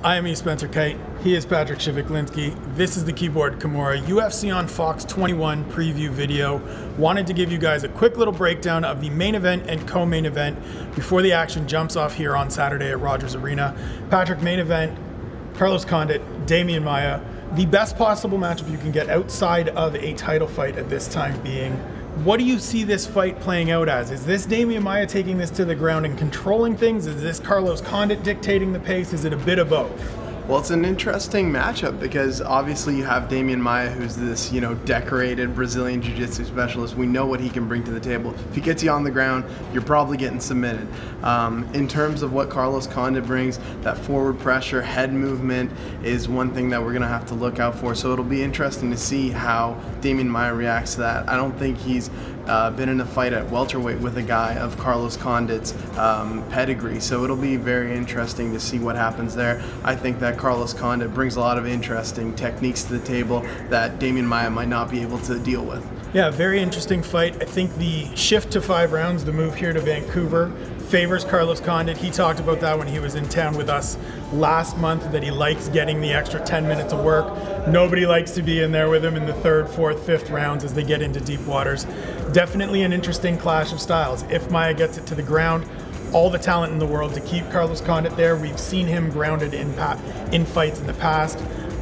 I am Spencer Kyte. He is Patrick Cwiklinski. This is the Keyboard Kimura UFC on Fox 21 preview video. Wanted to give you guys a quick little breakdown of the main event and co-main event before the action jumps off here on Saturday at Rogers Arena. Patrick, main event, Carlos Condit, Maia. The best possible matchup you can get outside of a title fight at this time being. What do you see this fight playing out as? Is this Maia taking this to the ground and controlling things? Is this Carlos Condit dictating the pace? Is it a bit of both? Well, it's an interesting matchup because obviously you have Maia, who's this, decorated Brazilian Jiu-Jitsu specialist. We know what he can bring to the table. If he gets you on the ground, you're probably getting submitted. In terms of what Carlos Condit brings, that forward pressure, head movement is one thing that we're going to have to look out for. So it'll be interesting to see how Maia reacts to that. I don't think he's been in a fight at welterweight with a guy of Carlos Condit's pedigree. So it'll be very interesting to see what happens there. I think that Carlos Condit brings a lot of interesting techniques to the table that Maia might not be able to deal with. Yeah, very interesting fight. I think the shift to 5 rounds, the move here to Vancouver, favors Carlos Condit. He talked about that when he was in town with us last month, that he likes getting the extra 10 minutes of work. Nobody likes to be in there with him in the 3rd, 4th, 5th rounds as they get into deep waters. Definitely an interesting clash of styles. If Maia gets it to the ground, all the talent in the world to keep Carlos Condit there. We've seen him grounded in fights in the past,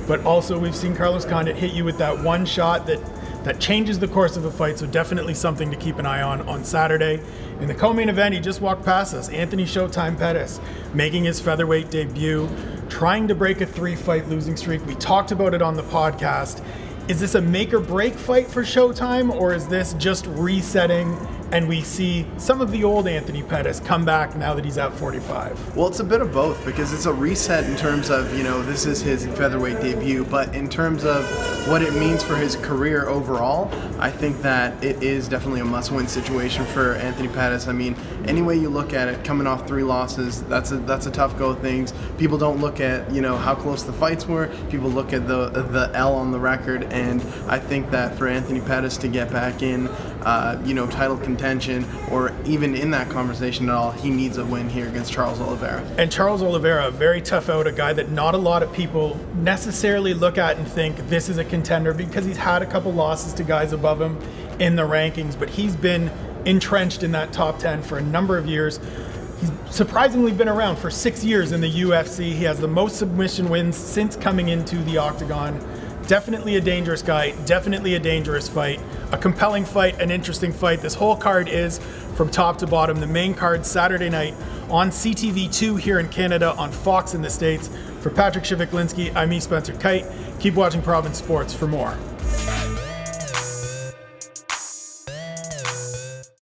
but also we've seen Carlos Condit hit you with that one shot that changes the course of a fight, so definitely something to keep an eye on Saturday. In the co-main event, he just walked past us, Anthony Showtime Pettis, making his featherweight debut, trying to break a 3-fight losing streak. We talked about it on the podcast. Is this a make or break fight for Showtime, or is this just resetting and we see some of the old Anthony Pettis come back now that he's at 45? Well, it's a bit of both because it's a reset in terms of, this is his featherweight debut, but in terms of what it means for his career overall, I think that it is definitely a must-win situation for Anthony Pettis. I mean, any way you look at it, coming off 3 losses, that's a tough go of things. People don't look at, how close the fights were. People look at the L on the record, and I think that for Anthony Pettis to get back in, title contention or even in that conversation at all, he needs a win here against Charles Oliveira. And Charles Oliveira, very tough out, a guy that not a lot of people necessarily look at and think this is a contender because he's had a couple losses to guys above him in the rankings, but he's been entrenched in that top 10 for a number of years. He's surprisingly been around for 6 years in the UFC. He has the most submission wins since coming into the octagon. Definitely a dangerous guy, definitely a dangerous fight, a compelling fight, an interesting fight. This whole card is from top to bottom. The main card Saturday night on CTV2 here in Canada, on Fox in the States. For Patrick Cwiklinski, I'm Spencer Kyte. Keep watching Province Sports for more.